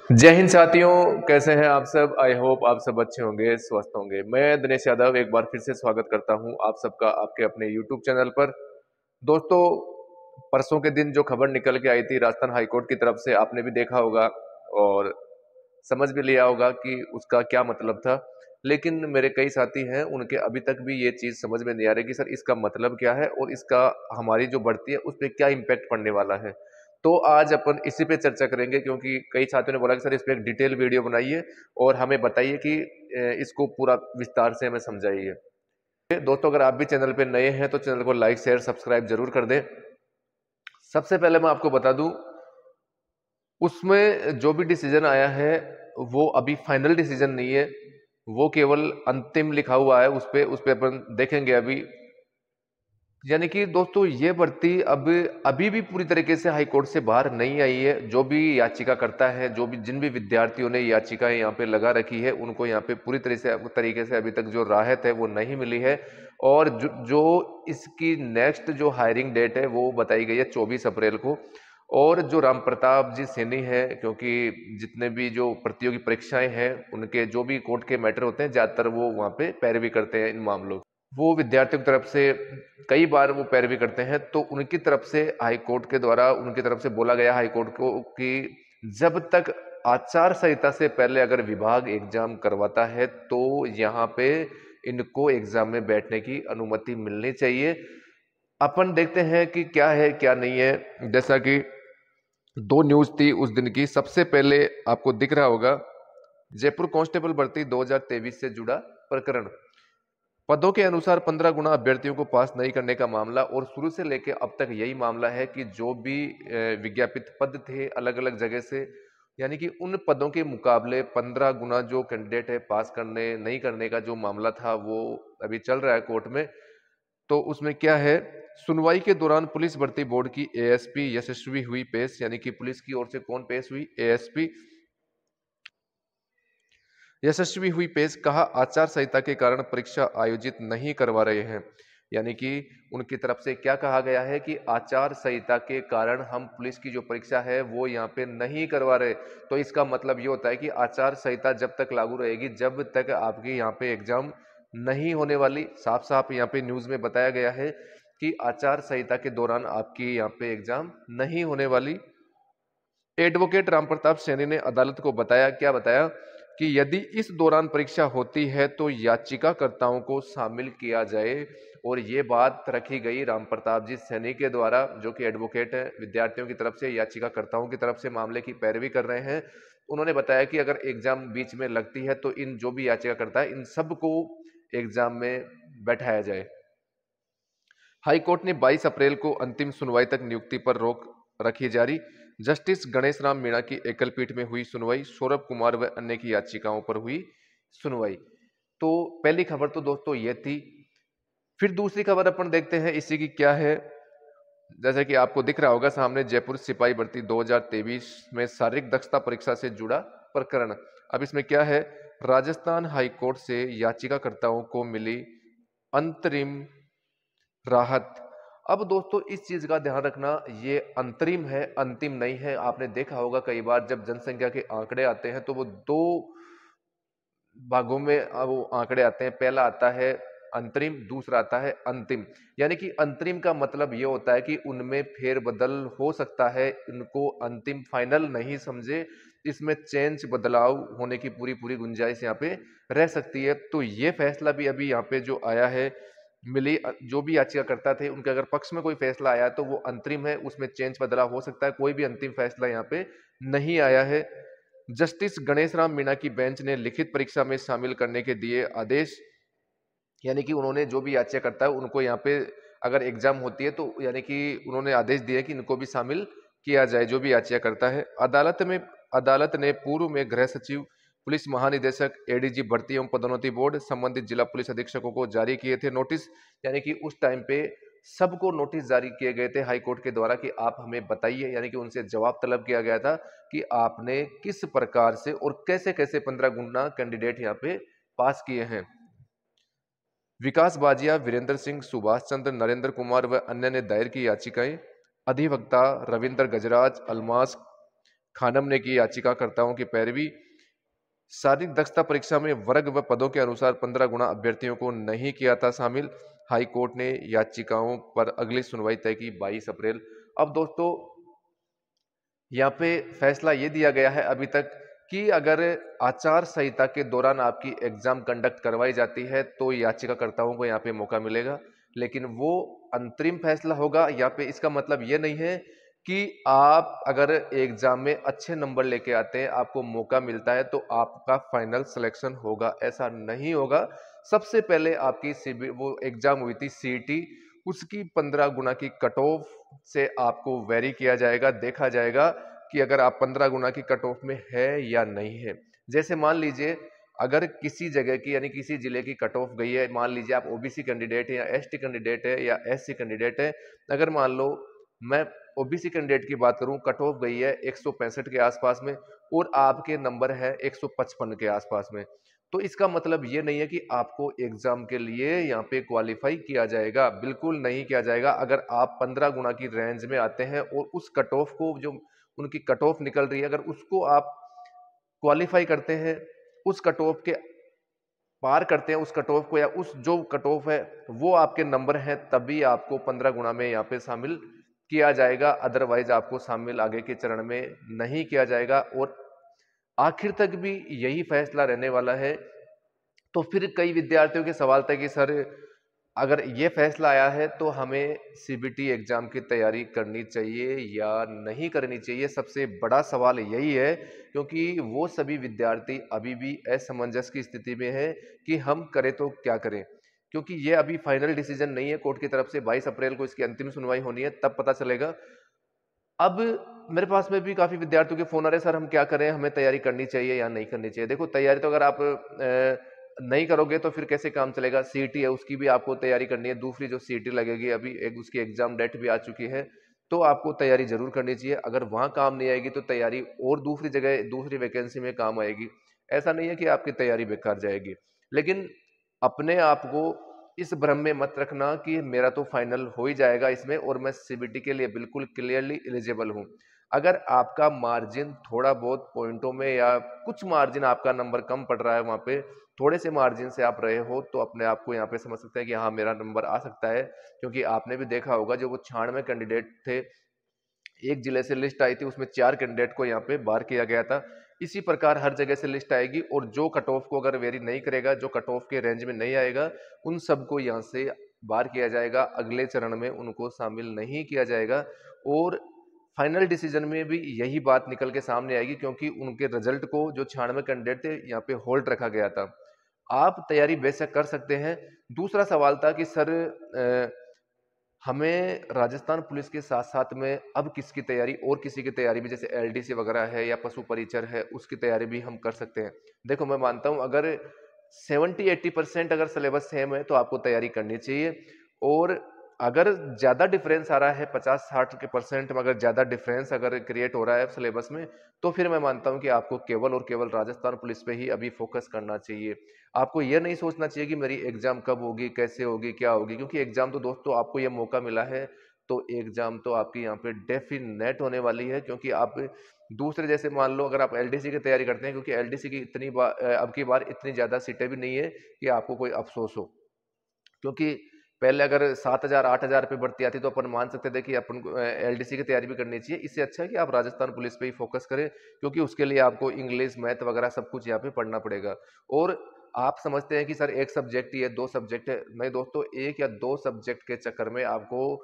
जय हिंद साथियों, कैसे हैं आप सब। आई होप आप सब अच्छे होंगे, स्वस्थ होंगे। मैं दिनेश यादव एक बार फिर से स्वागत करता हूं आप सबका आपके अपने यूट्यूब चैनल पर। दोस्तों, परसों के दिन जो खबर निकल के आई थी राजस्थान हाईकोर्ट की तरफ से, आपने भी देखा होगा और समझ भी लिया होगा कि उसका क्या मतलब था। लेकिन मेरे कई साथी हैं, उनके अभी तक भी ये चीज समझ में नहीं आ रही कि सर इसका मतलब क्या है और इसका हमारी जो बढ़ती है उस पर क्या इम्पैक्ट पड़ने वाला है। तो आज अपन इसी पे चर्चा करेंगे, क्योंकि कई छात्रों ने बोला कि सर इस पे एक डिटेल वीडियो बनाइए और हमें बताइए कि इसको पूरा विस्तार से हमें समझाइए। दोस्तों, अगर आप भी चैनल पे नए हैं तो चैनल को लाइक शेयर सब्सक्राइब जरूर कर दें। सबसे पहले मैं आपको बता दूं, उसमें जो भी डिसीजन आया है वो अभी फाइनल डिसीजन नहीं है, वो केवल अंतिम लिखा हुआ है। उस पे अपन देखेंगे अभी। यानी कि दोस्तों, ये भर्ती अब अभी भी पूरी तरीके से हाई कोर्ट से बाहर नहीं आई है। जो भी याचिका करता है, जो भी जिन भी विद्यार्थियों ने याचिकाएं यहाँ पे लगा रखी है, उनको यहाँ पे पूरी तरीके से अभी तक जो राहत है वो नहीं मिली है। और जो इसकी नेक्स्ट जो हायरिंग डेट है वो बताई गई है 24 अप्रैल को। और जो राम प्रताप जी सैनी है, क्योंकि जितने भी जो प्रतियोगी परीक्षाएं हैं उनके जो भी कोर्ट के मैटर होते हैं, ज्यादातर वो वहाँ पे पैरवी करते हैं इन मामलों की। वो विद्यार्थियों की तरफ से कई बार वो पैरवी करते हैं, तो उनकी तरफ से हाई कोर्ट के द्वारा उनकी तरफ से बोला गया हाई कोर्ट को कि जब तक आचार संहिता से पहले अगर विभाग एग्जाम करवाता है तो यहाँ पे इनको एग्जाम में बैठने की अनुमति मिलनी चाहिए। अपन देखते हैं कि क्या है क्या नहीं है। जैसा कि दो न्यूज थी उस दिन की। सबसे पहले आपको दिख रहा होगा, जयपुर कांस्टेबल भर्ती 2023 से जुड़ा प्रकरण। पदों के अनुसार 15 गुना अभ्यर्थियों को पास नहीं करने का मामला। और शुरू से लेकर अब तक यही मामला है कि जो भी विज्ञापित पद थे अलग अलग जगह से, यानी कि उन पदों के मुकाबले 15 गुना जो कैंडिडेट है पास करने नहीं करने का जो मामला था वो अभी चल रहा है कोर्ट में। तो उसमें क्या है, सुनवाई के दौरान पुलिस भर्ती बोर्ड की एएसपी यशस्वी हुई पेश। यानी कि पुलिस की ओर से कौन पेश हुई? एएसपी यशस्वी हुई पेश। कहा, आचार संहिता के कारण परीक्षा आयोजित नहीं करवा रहे हैं। यानी कि उनकी तरफ से क्या कहा गया है कि आचार संहिता के कारण हम पुलिस की जो परीक्षा है वो यहाँ पे नहीं करवा रहे। तो इसका मतलब ये होता है कि आचार संहिता जब तक लागू रहेगी, जब तक आपकी यहाँ पे एग्जाम नहीं होने वाली। साफ साफ यहाँ पे न्यूज में बताया गया है कि आचार संहिता के दौरान आपकी यहाँ पे एग्जाम नहीं होने वाली। एडवोकेट रामप्रताप सैनी ने अदालत को बताया, क्या बताया, कि यदि इस दौरान परीक्षा होती है तो याचिकाकर्ताओं को शामिल किया जाए। और ये बात रखी गई रामप्रताप जी सैनी के द्वारा, जो कि एडवोकेट है, विद्यार्थियों की तरफ से याचिकाकर्ताओं की तरफ से मामले की पैरवी कर रहे हैं। उन्होंने बताया कि अगर एग्जाम बीच में लगती है तो इन जो भी याचिकाकर्ता है इन सबको एग्जाम में बैठाया जाए। हाईकोर्ट ने 22 अप्रैल को अंतिम सुनवाई तक नियुक्ति पर रोक रखी जारी। जस्टिस गणेश राम मीणा की एकल पीठ में हुई सुनवाई। सौरभ कुमार व अन्य की याचिकाओं पर हुई सुनवाई। तो पहली खबर तो दोस्तों ये थी। फिर दूसरी खबर अपन देखते हैं इसी की क्या है। जैसे कि आपको दिख रहा होगा सामने, जयपुर सिपाही भर्ती 2023 में शारीरिक दक्षता परीक्षा से जुड़ा प्रकरण। अब इसमें क्या है, राजस्थान हाईकोर्ट से याचिकाकर्ताओं को मिली अंतरिम राहत। अब दोस्तों इस चीज का ध्यान रखना, ये अंतरिम है, अंतिम नहीं है। आपने देखा होगा कई बार जब जनसंख्या के आंकड़े आते हैं तो वो दो भागों में वो आंकड़े आते हैं। पहला आता है अंतरिम, दूसरा आता है अंतिम। यानी कि अंतरिम का मतलब ये होता है कि उनमें फेरबदल हो सकता है, इनको अंतिम फाइनल नहीं समझे, इसमें चेंज बदलाव होने की पूरी पूरी गुंजाइश यहाँ पे रह सकती है। तो ये फैसला भी अभी यहाँ पे जो आया है, मिली जो भी याचिकाकर्ता थे उनके अगर पक्ष में कोई फैसला आया तो वो अंतरिम है, उसमें चेंज बदलाव हो सकता है। कोई भी अंतिम फैसला यहाँ पे नहीं आया है। जस्टिस गणेश राम मीणा की बेंच ने लिखित परीक्षा में शामिल करने के दिए आदेश। यानी कि उन्होंने जो भी याचिकाकर्ता है उनको यहाँ पे अगर एग्जाम होती है तो यानी कि उन्होंने आदेश दिए कि इनको भी शामिल किया जाए, जो भी याचिकाकर्ता है। अदालत ने पूर्व में गृह सचिव, पुलिस महानिदेशक, एडीजी भर्ती एवं पदोन्नति बोर्ड, संबंधित जिला पुलिस अधीक्षकों को जारी किए थे नोटिस। यानी कि उस टाइम पे सबको नोटिस जारी किए गए थे हाईकोर्ट के द्वारा कि आप हमें बताइए। यानी कि उनसे जवाब तलब किया गया था कि आपने किस प्रकार से और कैसे कैसे 15 गुना कैंडिडेट यहाँ पे पास किए हैं। विकास बाजिया, वीरेंद्र सिंह, सुभाष चंद्र, नरेंद्र कुमार व अन्य ने दायर की याचिकाएं। अधिवक्ता रविंद्र गजराज, अलमास खानम ने की याचिकाकर्ताओं की पैरवी। शारीरिक दक्षता परीक्षा में वर्ग व पदों के अनुसार 15 गुना अभ्यर्थियों को नहीं किया था शामिल। हाई कोर्ट ने याचिकाओं पर अगली सुनवाई तय की 22 अप्रैल। अब दोस्तों यहाँ पे फैसला ये दिया गया है अभी तक कि अगर आचार संहिता के दौरान आपकी एग्जाम कंडक्ट करवाई जाती है तो याचिकाकर्ताओं को यहाँ पे मौका मिलेगा, लेकिन वो अंतरिम फैसला होगा। यहाँ पे इसका मतलब ये नहीं है कि आप अगर एग्जाम में अच्छे नंबर लेके आते हैं, आपको मौका मिलता है तो आपका फाइनल सिलेक्शन होगा, ऐसा नहीं होगा। सबसे पहले आपकी वो एग्जाम हुई थी सीईटी, उसकी 15 गुना की कट ऑफ से आपको वेरी किया जाएगा, देखा जाएगा कि अगर आप 15 गुना की कट ऑफ में है या नहीं है। जैसे मान लीजिए अगर किसी जगह की यानी किसी जिले की कट ऑफ गई है, मान लीजिए आप ओबीसी कैंडिडेट है या एसटी कैंडिडेट है या एससी कैंडिडेट है, अगर मान लो मैं ओबीसी कैंडिडेट की बात करूं, कट ऑफ गई है 165 के आसपास में और आपके नंबर है 155 के आसपास में, तो इसका मतलब ये नहीं है कि आपको एग्जाम के लिए यहाँ पे क्वालिफाई किया जाएगा, बिल्कुल नहीं किया जाएगा। अगर आप 15 गुना की रेंज में आते हैं और उस कट ऑफ को, जो उनकी कट ऑफ निकल रही है, अगर उसको आप क्वालिफाई करते हैं, उस कट ऑफ के पार करते हैं उस कट ऑफ को, या उस जो कट ऑफ है वो आपके नंबर हैं, तभी आपको 15 गुना में यहाँ पे शामिल किया जाएगा, अदरवाइज आपको शामिल आगे के चरण में नहीं किया जाएगा। और आखिर तक भी यही फैसला रहने वाला है। तो फिर कई विद्यार्थियों के सवाल था कि सर अगर ये फैसला आया है तो हमें सीबीटी एग्जाम की तैयारी करनी चाहिए या नहीं करनी चाहिए। सबसे बड़ा सवाल यही है, क्योंकि वो सभी विद्यार्थी अभी भी असमंजस की स्थिति में है कि हम करें तो क्या करें, क्योंकि ये अभी फाइनल डिसीजन नहीं है कोर्ट की तरफ से। 22 अप्रैल को इसकी अंतिम सुनवाई होनी है, तब पता चलेगा। अब मेरे पास में भी काफी विद्यार्थियों के फोन आ रहे हैं, सर हम क्या करें, हमें तैयारी करनी चाहिए या नहीं करनी चाहिए। देखो तैयारी तो अगर आप नहीं करोगे तो फिर कैसे काम चलेगा। सीईटी है, उसकी भी आपको तैयारी करनी है, दूसरी जो सीईटी लगेगी अभी एक उसकी एग्जाम डेट भी आ चुकी है, तो आपको तैयारी जरूर करनी चाहिए। अगर वहां काम नहीं आएगी तो तैयारी और दूसरी जगह दूसरी वैकेंसी में काम आएगी। ऐसा नहीं है कि आपकी तैयारी बेकार जाएगी, लेकिन अपने आप को इस भ्रम में मत रखना कि मेरा तो फाइनल हो ही जाएगा इसमें और मैं सीबीटी के लिए बिल्कुल क्लियरली एलिजिबल हूं। अगर आपका मार्जिन थोड़ा बहुत पॉइंटों में या कुछ मार्जिन आपका नंबर कम पड़ रहा है, वहां पे थोड़े से मार्जिन से आप रहे हो, तो अपने आप को यहाँ पे समझ सकते हैं कि हाँ मेरा नंबर आ सकता है। क्योंकि आपने भी देखा होगा जो वो 96 कैंडिडेट थे, एक जिले से लिस्ट आई थी, उसमें 4 कैंडिडेट को यहाँ पे बार किया गया था। इसी प्रकार हर जगह से लिस्ट आएगी और जो कट ऑफ को अगर वेरी नहीं करेगा, जो कट ऑफ के रेंज में नहीं आएगा, उन सबको यहाँ से बार किया जाएगा, अगले चरण में उनको शामिल नहीं किया जाएगा। और फाइनल डिसीजन में भी यही बात निकल के सामने आएगी, क्योंकि उनके रिजल्ट को जो 96 कैंडिडेट थे यहाँ पे होल्ड रखा गया था। आप तैयारी बेशक कर सकते हैं। दूसरा सवाल था कि सर हमें राजस्थान पुलिस के साथ साथ में अब किसकी तैयारी, और किसी की तैयारी भी, जैसे एलडीसी वगैरह है या पशु परिचर है, उसकी तैयारी भी हम कर सकते हैं। देखो मैं मानता हूं अगर 70-80% अगर सिलेबस सेम है तो आपको तैयारी करनी चाहिए। और अगर ज्यादा डिफरेंस आ रहा है 50-60 के परसेंट में, अगर ज्यादा डिफरेंस अगर क्रिएट हो रहा है सिलेबस में, तो फिर मैं मानता हूं कि आपको केवल और केवल राजस्थान पुलिस पे ही अभी फोकस करना चाहिए। आपको यह नहीं सोचना चाहिए कि मेरी एग्जाम कब होगी, कैसे होगी, क्या होगी, क्योंकि एग्जाम तो दोस्तों आपको यह मौका मिला है, तो एग्जाम तो आपकी यहाँ पे डेफिनेट होने वाली है। क्योंकि आप दूसरे जैसे मान लो अगर आप एलडीसी की तैयारी करते हैं, क्योंकि एलडीसी की इतनी बार अब की बार इतनी ज्यादा सीटें भी नहीं है कि आपको कोई अफसोस हो। क्योंकि पहले अगर 7,000 8,000 पे भर्ती आती तो अपन मान सकते थे कि अपन को एलडीसी की तैयारी भी करनी चाहिए। इससे अच्छा है कि आप राजस्थान पुलिस पे ही फोकस करें, क्योंकि उसके लिए आपको इंग्लिश मैथ वगैरह सब कुछ यहाँ पे पढ़ना पड़ेगा। और आप समझते हैं कि सर एक सब्जेक्ट ही है, 2 सब्जेक्ट है, नहीं दोस्तों, 1 या 2 सब्जेक्ट के चक्कर में आपको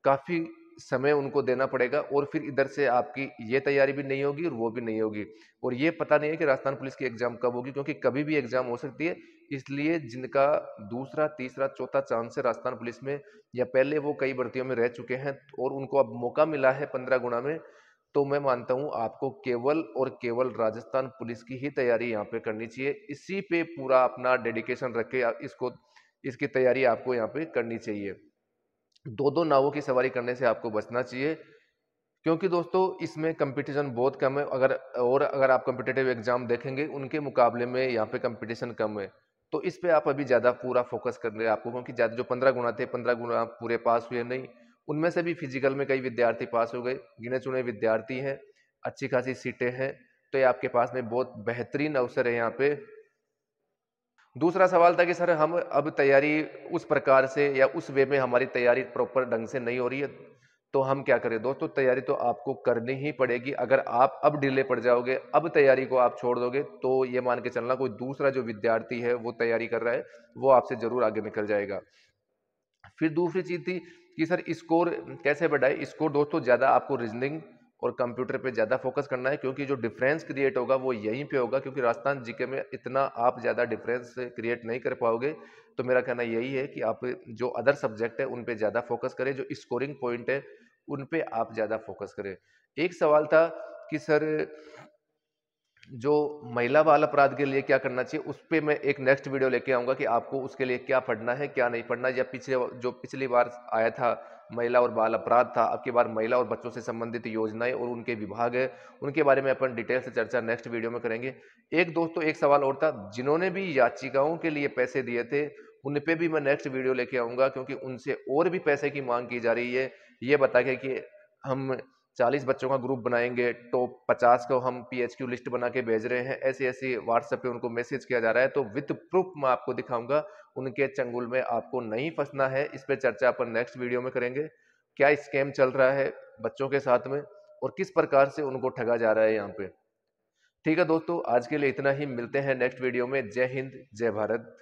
काफी समय उनको देना पड़ेगा, और फिर इधर से आपकी ये तैयारी भी नहीं होगी और वो भी नहीं होगी। और ये पता नहीं है कि राजस्थान पुलिस की एग्जाम कब होगी, क्योंकि कभी भी एग्जाम हो सकती है। इसलिए जिनका दूसरा तीसरा चौथा चांस है राजस्थान पुलिस में, या पहले वो कई भर्तियों में रह चुके हैं और उनको अब मौका मिला है 15 गुना में, तो मैं मानता हूं आपको केवल और केवल राजस्थान पुलिस की ही तैयारी यहाँ पे करनी चाहिए। इसी पे पूरा अपना डेडिकेशन रख के इसको इसकी तैयारी आपको यहाँ पे करनी चाहिए। दो दो नावों की सवारी करने से आपको बचना चाहिए, क्योंकि दोस्तों इसमें कंपटीशन बहुत कम है। अगर आप कम्पिटेटिव एग्जाम देखेंगे, उनके मुकाबले में यहाँ पे कंपटीशन कम है। तो इस पे आप अभी ज्यादा पूरा फोकस कर रहे हैं आपको, क्योंकि ज्यादा जो 15 गुना थे, 15 गुना पूरे पास हुए नहीं, उनमें से भी फिजिकल में कई विद्यार्थी पास हो गए, गिने चुने विद्यार्थी हैं। अच्छी खासी सीटें हैं, तो ये आपके पास में बहुत बेहतरीन अवसर है यहाँ पे। दूसरा सवाल था कि सर हम अब तैयारी उस प्रकार से या उस वे में हमारी तैयारी प्रॉपर ढंग से नहीं हो रही है, तो हम क्या करें? दोस्तों तैयारी तो आपको करनी ही पड़ेगी। अगर आप अब ढीले पड़ जाओगे, अब तैयारी को आप छोड़ दोगे, तो ये मान के चलना कोई दूसरा जो विद्यार्थी है वो तैयारी कर रहा है, वो आपसे जरूर आगे निकल जाएगा। फिर दूसरी चीज थी कि सर स्कोर कैसे बढ़ाए? स्कोर दोस्तों ज्यादा आपको रीजनिंग और कंप्यूटर पे ज्यादा फोकस करना है, क्योंकि जो डिफरेंस क्रिएट होगा वो यहीं पे होगा, क्योंकि राजस्थान जीके में इतना आप ज्यादा डिफरेंस क्रिएट नहीं कर पाओगे। तो मेरा कहना यही है कि आप जो अदर सब्जेक्ट है उन पे ज्यादा फोकस करें, जो स्कोरिंग पॉइंट है उन पे आप ज्यादा फोकस करें। एक सवाल था कि सर जो महिला बाल अपराध के लिए क्या करना चाहिए, उस पे मैं एक नेक्स्ट वीडियो लेके आऊंगा कि आपको उसके लिए क्या पढ़ना है क्या नहीं पढ़ना। या पिछली बार आया था महिला और बाल अपराध था, अब की बार महिला और बच्चों से संबंधित योजनाएं और उनके विभाग है, उनके बारे में अपन डिटेल से चर्चा नेक्स्ट वीडियो में करेंगे। एक दोस्तों एक सवाल और था, जिन्होंने भी याचिकाओं के लिए पैसे दिए थे उन पे भी मैं नेक्स्ट वीडियो लेके आऊंगा, क्योंकि उनसे और भी पैसे की मांग की जा रही है। ये बता के कि हम 40 बच्चों का ग्रुप बनाएंगे, टॉप 50 को हम पीएचक्यू लिस्ट बना के भेज रहे हैं, ऐसे ऐसे व्हाट्सएप पे उनको मैसेज किया जा रहा है। तो विद प्रूफ मैं आपको दिखाऊंगा, उनके चंगुल में आपको नहीं फंसना है। इस पे चर्चा अपन नेक्स्ट वीडियो में करेंगे, क्या स्कैम चल रहा है बच्चों के साथ में और किस प्रकार से उनको ठगा जा रहा है यहाँ पे। ठीक है दोस्तों, आज के लिए इतना ही, मिलते हैं नेक्स्ट वीडियो में। जय हिंद, जय भारत।